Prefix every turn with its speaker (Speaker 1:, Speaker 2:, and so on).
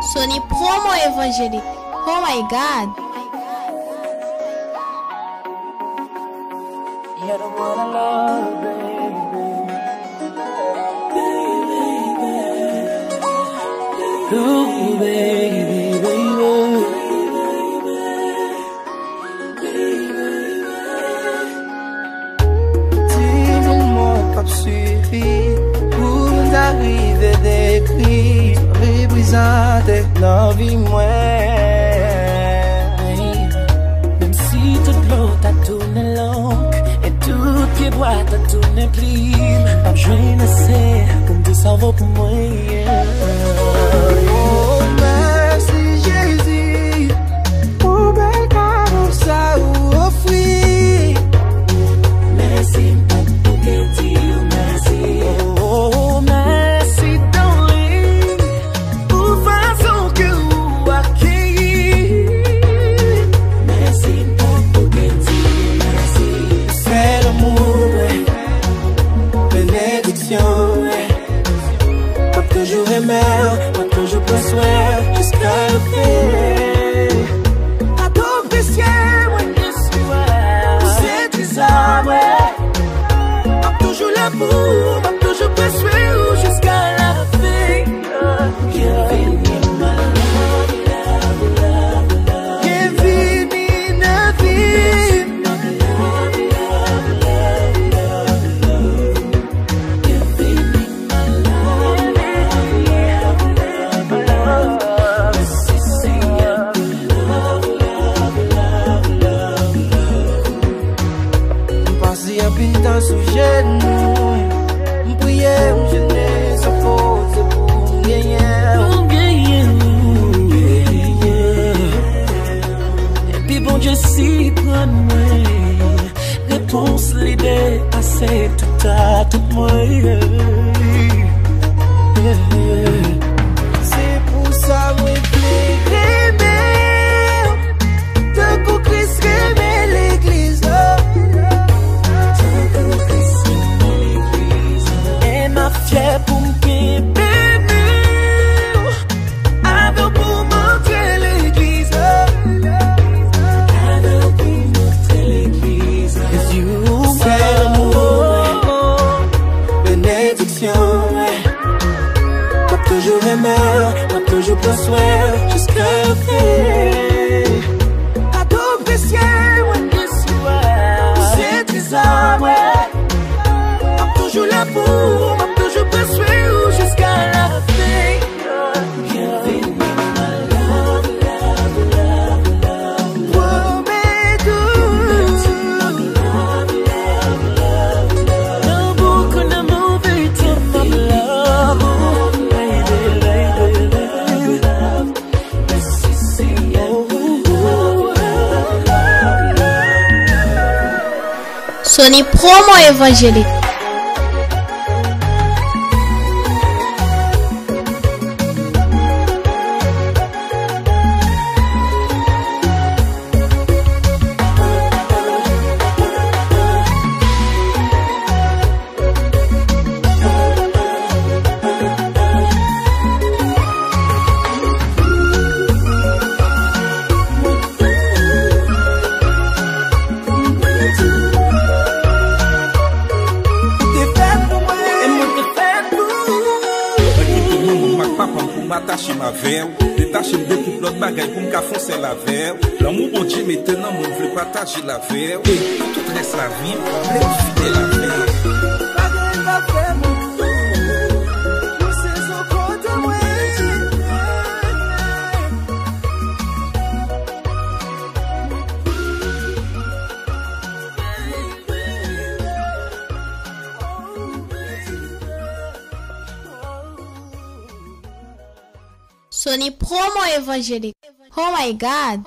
Speaker 1: Sony promo évangélique. Oh my God.
Speaker 2: You're the one I love, baby. Ooh, baby, baby. Dis-moi pas suffit pour d'arriver des cris représenter la vie même si toute l'eau t'a tourné longue et tout pied droit t'a tourné pli pas besoin de c'est comme tout ça vaut pour moi. Oh merci Jésus pour bel cadeau ça offrir. Merci pour que tu merci. Oh merci darling pour façon que vous accueillir. Merci pour que tu merci. C'est l'amour, bénédiction. Pas toujours aimer, pas toujours besoin, jusqu'à le faire. Pas d'apprécier, moi je suis c'est bizarre, ouais. Pas toujours l'amour, pas toujours besoin, jusqu'à la fin. Give me my love, love, love, love. Give me nothing. Love, love, love, love, love. Give me my love, love, love, love, love. This is love, love, love, love, love, love. Passé à pintar sous genou, m'prier, m'gêner, ça faut, c'est pour m'gagner. Et puis bon Dieu si prends-moi, réponse l'idée, assez tout à tout moi. C'est pour ça moi plaider, de coup Christ aimer l'église. Et ma fière pour me bénir, avec pour montrer l'église. Avec pour montrer l'église. Cause you c'est l'amour, bénédiction. Pas toujours aimer, pas toujours besoin, jusqu'à la fin. Pas d'apprécier, ouais, je suis c'est bizarre, ouais. Pas toujours l'amour, pas toujours besoin, jusqu'à la fin. Give me my love, love, love, love. Promets tout. Love, love, love, love. No book on the movie to my love. Baby, baby, baby, love. This is the
Speaker 1: Sony promo évangélique.
Speaker 3: m'attacher ma veille, détacher de toute l'autre bagaille pour me foncer la veille. L'amour bon Dieu maintenant, moi je veux partager la veille. Et tout reste la vie, les fidèles la veille.
Speaker 1: Sony promo évangélique. Oh my God.